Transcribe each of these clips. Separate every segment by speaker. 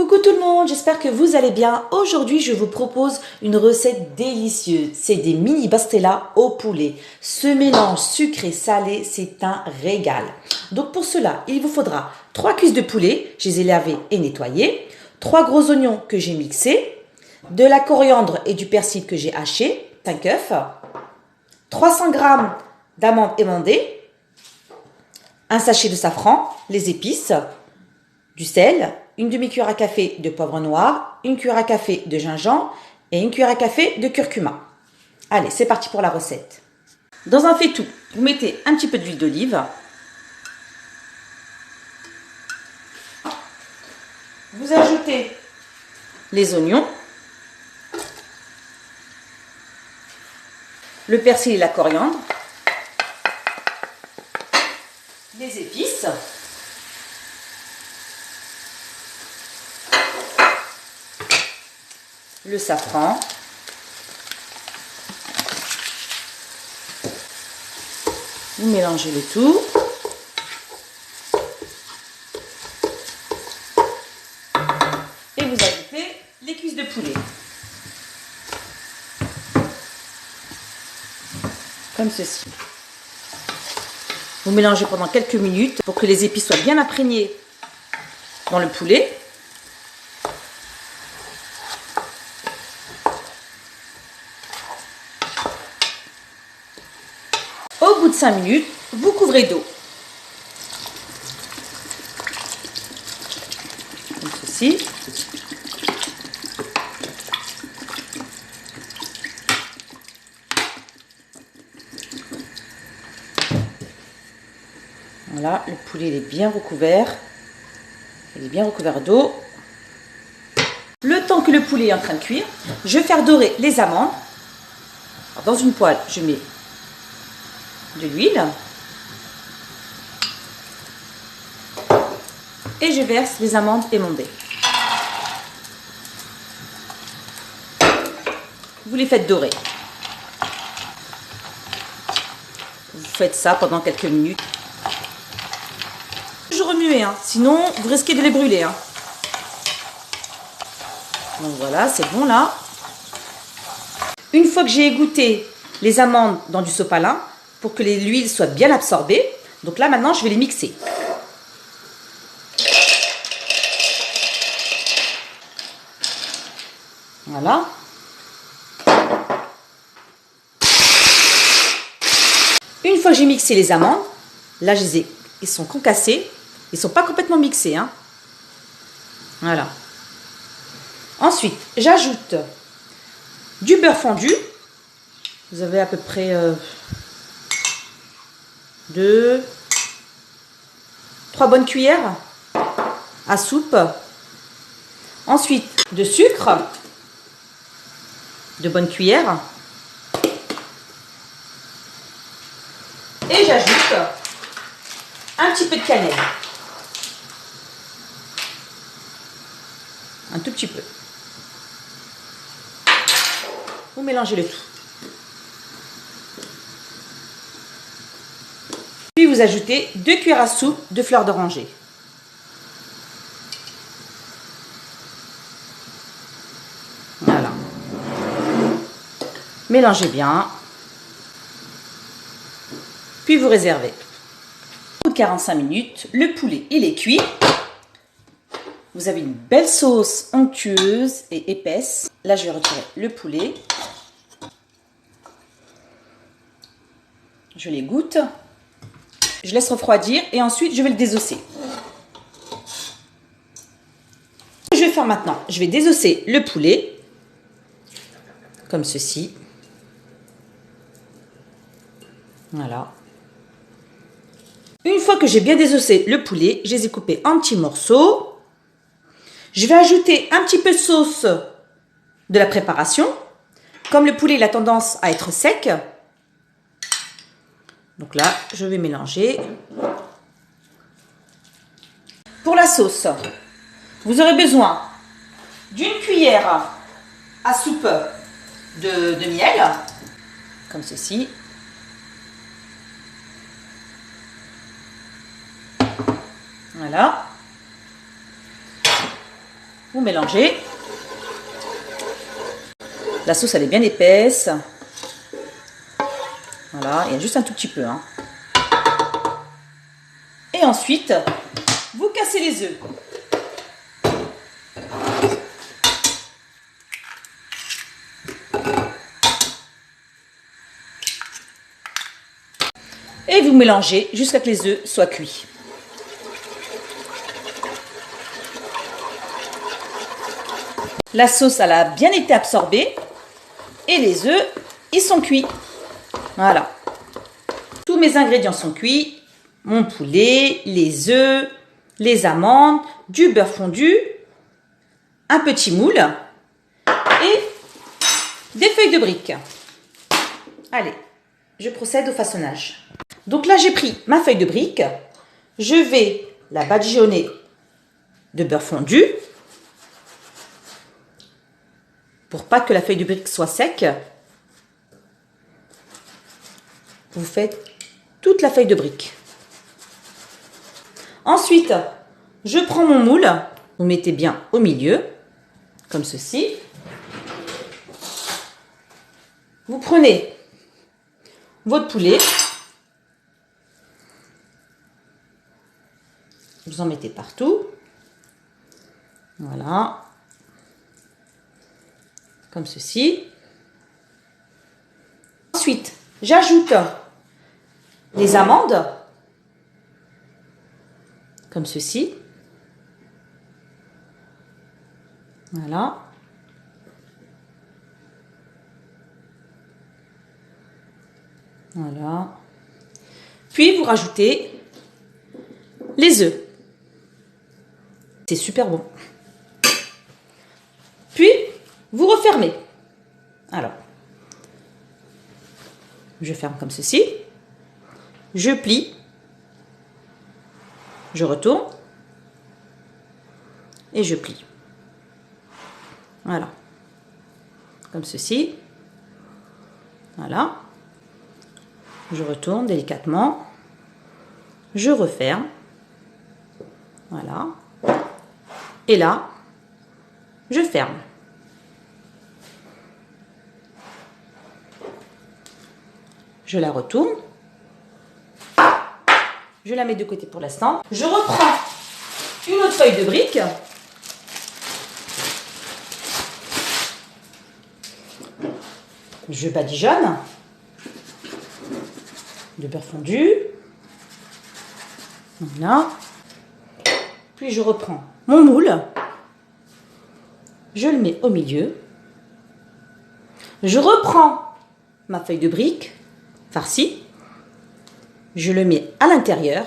Speaker 1: Coucou tout le monde, j'espère que vous allez bien. Aujourd'hui, je vous propose une recette délicieuse. C'est des mini pastella au poulet. Ce mélange sucré-salé, c'est un régal. Donc pour cela, il vous faudra 3 cuisses de poulet, je les ai lavées et nettoyées, 3 gros oignons que j'ai mixés, de la coriandre et du persil que j'ai haché, 5 œufs, 300 g d'amandes émondées, un sachet de safran, les épices, du sel, une demi-cuillère à café de poivre noir, une cuillère à café de gingembre et une cuillère à café de curcuma. Allez, c'est parti pour la recette. Dans un faitout, vous mettez un petit peu d'huile d'olive. Vous ajoutez les oignons, le persil et la coriandre, les épices, le safran, vous mélangez le tout. Et vous ajoutez les cuisses de poulet. Comme ceci. Vous mélangez pendant quelques minutes pour que les épices soient bien imprégnées dans le poulet. Au bout de 5 minutes, vous couvrez d'eau. Comme ceci. Voilà, le poulet il est bien recouvert. Il est bien recouvert d'eau. Le temps que le poulet est en train de cuire, je vais faire dorer les amandes. Alors, dans une poêle, je mets de l'huile et je verse les amandes émondées. Vous les faites dorer. Vous faites ça pendant quelques minutes. Je remue, sinon vous risquez de les brûler. Donc voilà, c'est bon là. Une fois que j'ai égoutter les amandes dans du sopalin, pour que l'huile soit bien absorbée. Donc là, maintenant, je vais les mixer. Voilà. Une fois que j'ai mixé les amandes, là, ils sont concassés. Ils ne sont pas complètement mixés. Voilà. Ensuite, j'ajoute du beurre fondu. Vous avez à peu près 3 bonnes cuillères à soupe. Ensuite, de sucre, 2 bonnes cuillères. Et j'ajoute un petit peu de cannelle. Un tout petit peu. Vous mélangez le tout. Puis vous ajoutez 2 cuillères à soupe de fleur d'oranger. Voilà. Mélangez bien. Puis vous réservez. Au bout de 45 minutes, le poulet il est cuit. Vous avez une belle sauce onctueuse et épaisse. Là, je vais retirer le poulet. Je l'égoutte. Je laisse refroidir et ensuite je vais le désosser. Ce que je vais faire maintenant, je vais désosser le poulet comme ceci. Voilà. Une fois que j'ai bien désossé le poulet, je les ai coupés en petits morceaux. Je vais ajouter un petit peu de sauce de la préparation. Comme le poulet il a tendance à être sec, donc là, je vais mélanger. Pour la sauce, vous aurez besoin d'une cuillère à soupe de miel, comme ceci. Voilà. Vous mélangez. La sauce, elle est bien épaisse. Voilà, il y a juste un tout petit peu. Hein. Et ensuite, vous cassez les œufs. Et vous mélangez jusqu'à ce que les œufs soient cuits. La sauce, elle a bien été absorbée. Et les œufs, ils sont cuits. Voilà. Tous mes ingrédients sont cuits. Mon poulet, les œufs, les amandes, du beurre fondu, un petit moule et des feuilles de briques. Allez, je procède au façonnage. Donc là, j'ai pris ma feuille de brique. Je vais la badigeonner de beurre fondu pour pas que la feuille de brique soit sec. Vous faites toute la feuille de brique. Ensuite, je prends mon moule. Vous mettez bien au milieu, comme ceci. Vous prenez votre poulet. Vous en mettez partout. Voilà. Comme ceci. Ensuite, j'ajoute les amandes. Comme ceci. Voilà. Voilà. Puis, vous rajoutez les œufs. C'est super bon. Puis, vous refermez. Alors, je ferme comme ceci. Je plie. Je retourne. Et je plie. Voilà. Comme ceci. Voilà. Je retourne délicatement. Je referme. Voilà. Et là, je ferme. Je la retourne. Je la mets de côté pour l'instant. Je reprends une autre feuille de brique. Je badigeonne de beurre fondu. Voilà. Puis je reprends mon moule. Je le mets au milieu. Je reprends ma feuille de brique farcie. Je le mets à l'intérieur.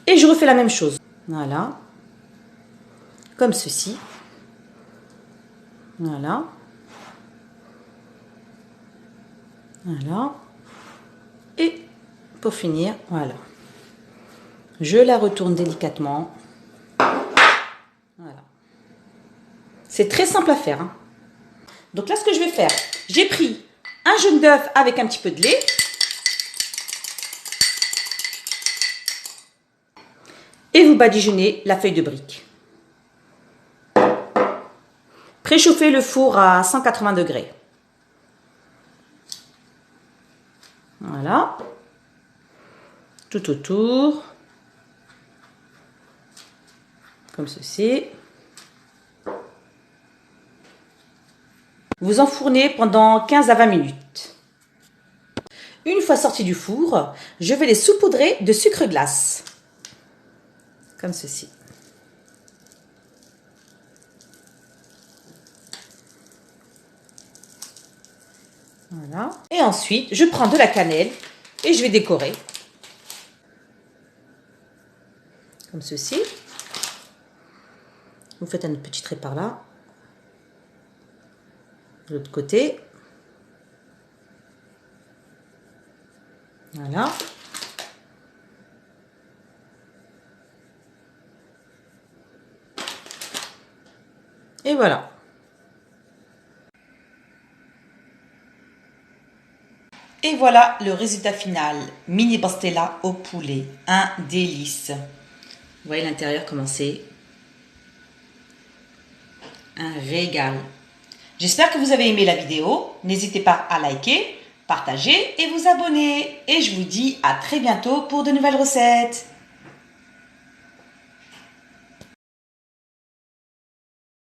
Speaker 1: Et je refais la même chose. Voilà. Comme ceci. Voilà. Voilà. Et pour finir, voilà. Je la retourne délicatement. Voilà. C'est très simple à faire. Hein. Donc là, ce que je vais faire, j'ai pris un jaune d'œuf avec un petit peu de lait. Et vous badigeonnez la feuille de brique. Préchauffez le four à 180 degrés. Voilà. Tout autour. Comme ceci. Vous enfournez pendant 15 à 20 minutes. Une fois sorti du four, je vais les saupoudrer de sucre glace. Comme ceci. Voilà. Et ensuite, je prends de la cannelle et je vais décorer. Comme ceci. Vous faites un petit trait par là. De l'autre côté. Voilà. Et voilà. Et voilà le résultat final. Mini pastella au poulet. Un délice. Vous voyez l'intérieur comment c'est. un régal. J'espère que vous avez aimé la vidéo. N'hésitez pas à liker, partager et vous abonner. Et je vous dis à très bientôt pour de nouvelles recettes.